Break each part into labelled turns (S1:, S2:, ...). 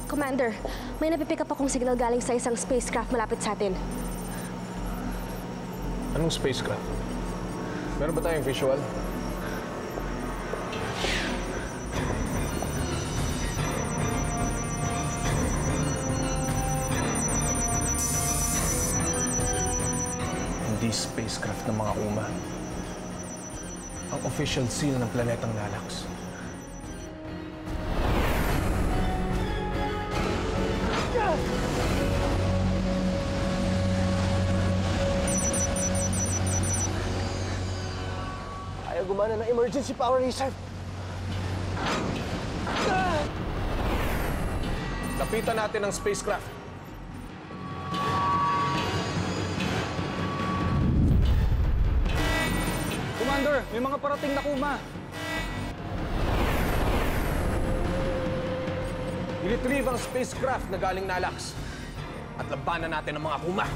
S1: Commander, may napipick up akong signal galing sa isang spacecraft malapit sa atin.
S2: Anong spacecraft? Meron ba tayong visual? Hindi spacecraft ng mga Uma. Ang official seal ng planetang Nalax.
S3: Ayaw gumana ng emergency power reserve.
S2: Lapitan natin ang spacecraft.
S4: Commander, may mga parating na Kuma.
S2: I-retrieve ang spacecraft na galing Nalax. At labanan natin ang mga Kuma.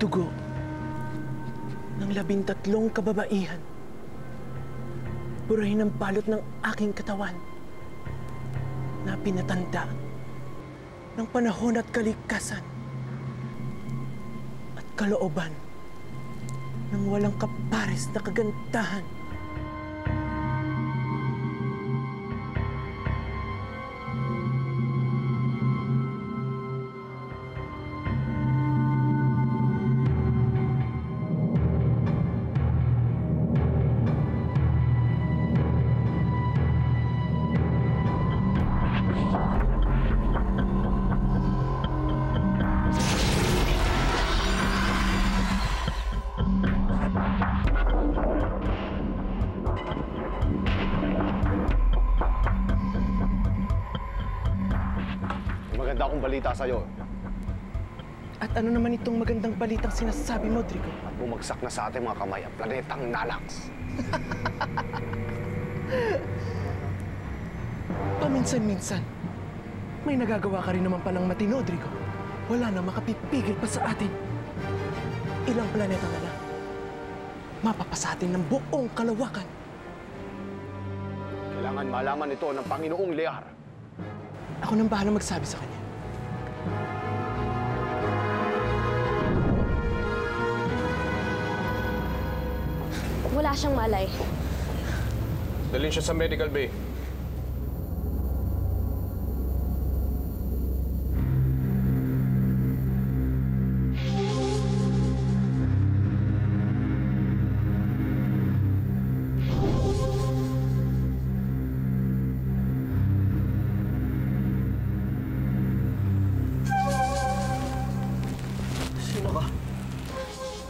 S3: Dugo ng 13 kababaihan. Burahin ang balot ng aking katawan na pinatanda ng panahon at kalikasan at kalooban ng walang kapares na kagandahan.
S5: Maganda akong balita sa'yo.
S3: At ano naman itong magandang balitang sinasabi mo, Drigo?
S5: At bumagsak na sa ating mga kamay ang planetang Nalax.
S3: Paminsan-minsan, may nagagawa ka rin naman palang matino, Drigo. Wala na makapipigil pa sa atin. Ilang planeta na lang. Mapapasa atin ng buong kalawakan.
S5: Kailangan malaman ito ng Panginoong Lear.
S3: Ako nang bahala magsabi sa kanya.
S1: Wala siyang malay.
S2: Dalhin siya sa medical bay.
S3: Sino ka?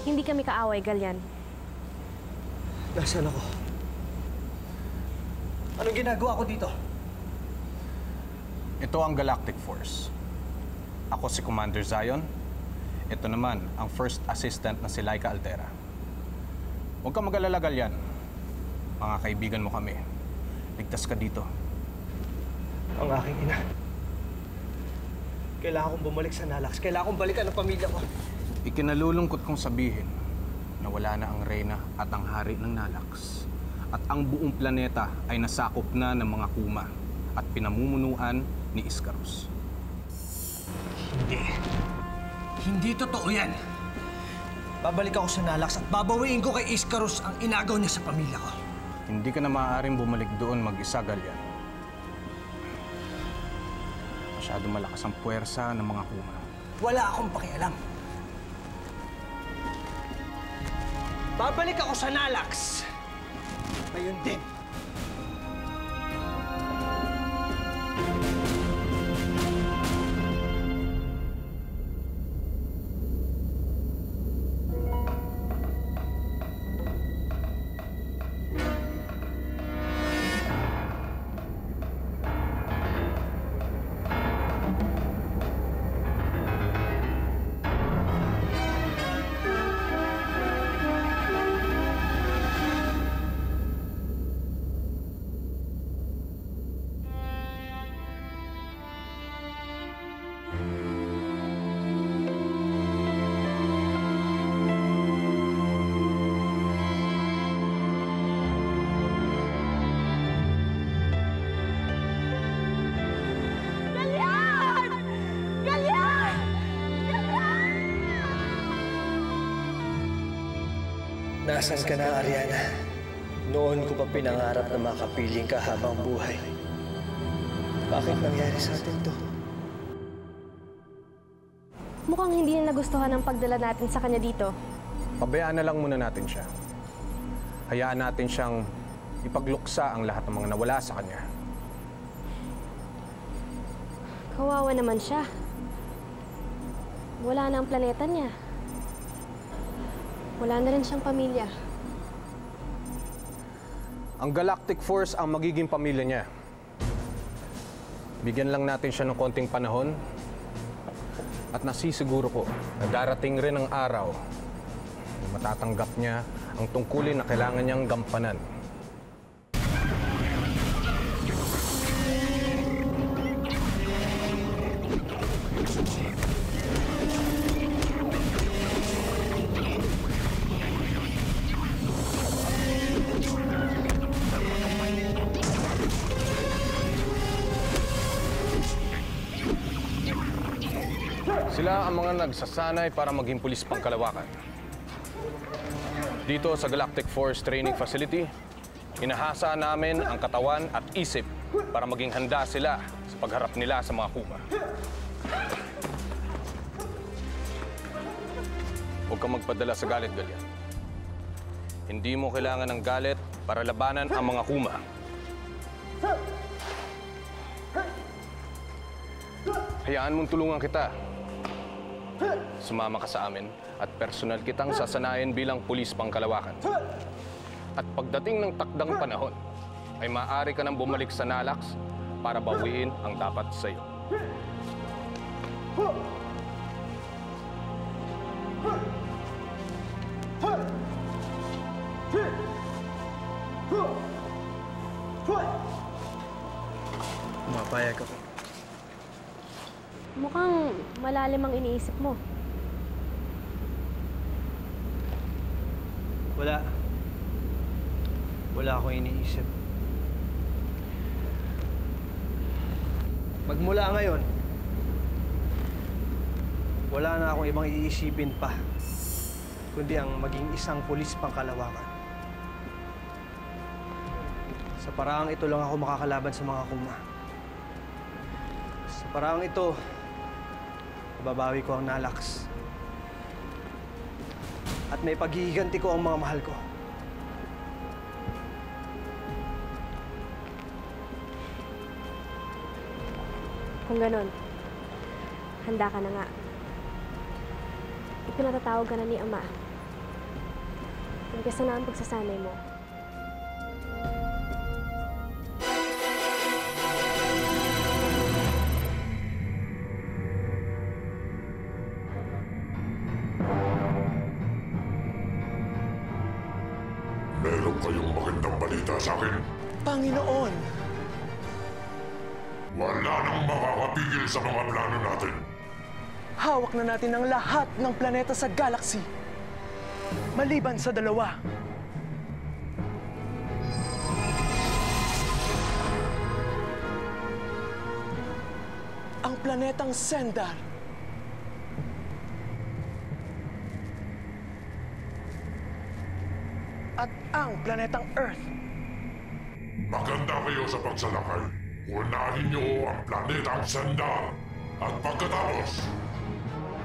S1: Hindi kami kaaway, Galyan.
S3: Nasaan ako? Anong ginagawa ko dito?
S2: Ito ang Galactic Force. Ako si Commander Zion. Ito naman ang first assistant na si Laika Altera. Huwag kang mag-alala, Galyan. Mga kaibigan mo kami. Ligtas ka dito.
S3: Ang aking ina. Kailangan kong bumalik sa Nalax. Kailangan kong balikan ang pamilya ko.
S2: Ikinalulungkot kong sabihin na wala na ang reyna at ang hari ng Nalax. At ang buong planeta ay nasakop na ng mga Kuma at pinamumunuan ni Iscarus.
S6: Hindi. Hindi totoo yan. Babalik ako sa Nalax at babawiin ko kay Iscarus ang inagaw niya sa pamilya ko.
S2: Hindi ka na maaaring bumalik doon mag-isa, Galyan. Masyado malakas ang puwersa ng mga Kuma.
S6: Wala akong pakialam. Babalik ako sa Nalax. Ngayon din. Nasaan ka na, Ariana? Noon ko pa pinangarap na makapiling ka habang buhay. Bakit nangyari sa atin to?
S1: Mukhang hindi na nagustuhan ang pagdala natin sa kanya dito.
S2: Pabayaan na lang muna natin siya. Hayaan natin siyang ipagluksa ang lahat ng mga nawala sa kanya.
S1: Kawawa naman siya. Wala na ang planeta niya. Wala na rin siyang pamilya.
S2: Ang Galactic Force ang magiging pamilya niya. Bigyan lang natin siya ng konting panahon at nasisiguro ko na darating rin ang araw na matatanggap niya ang tungkulin na kailangan niyang gampanan. Sila ang mga nagsasanay para maging pulis pangkalawakan. Dito sa Galactic Force Training Facility, inahasa namin ang katawan at isip para maging handa sila sa pagharap nila sa mga kuma. Huwag kang magpadala sa galit, Galian. Hindi mo kailangan ng galit para labanan ang mga kuma. Hayaan mong tulungan kita. Sumama ka sa amin at personal kitang sasanayin bilang pulis pangkalawakan. At pagdating ng takdang panahon, ay maaari ka nang bumalik sa Nalax para bawiin ang dapat sa iyo.
S6: Mapayag ako.
S1: Mukhang malalim ang iniisip mo.
S6: Wala akong iniisip. Magmula ngayon, wala na akong ibang iisipin pa, kundi ang maging isang pulis pangkalawakan. Sa paraang ito lang ako makakalaban sa mga kuma. Sa paraang ito, babawi ko ang Nalax. At may paghihiganti ko ang mga mahal ko.
S1: Kung ganon, handa ka na nga. Ipinatatawag ka na ni Ama. Umpisa na ang pagsasanay mo.
S7: Meron kayong magandang balita sa akin?
S3: Panginoon!
S7: Wala nang makakapigil sa mga plano natin.
S3: Hawak na natin ang lahat ng planeta sa galaxy. Maliban sa dalawa. Ang planetang Sendar. At ang planetang Earth.
S7: Maganda kayo sa pagsalakay. Unahin niyo ang planetang Sendar. At pagkatapos,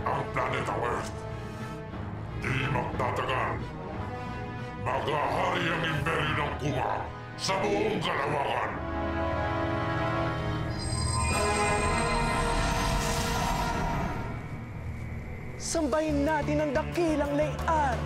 S7: ang planetang Earth. Di magtatagal. Maghahari ang imperyo ng Kuma sa buong kalawakan.
S3: Sambahin natin ang dakilang layan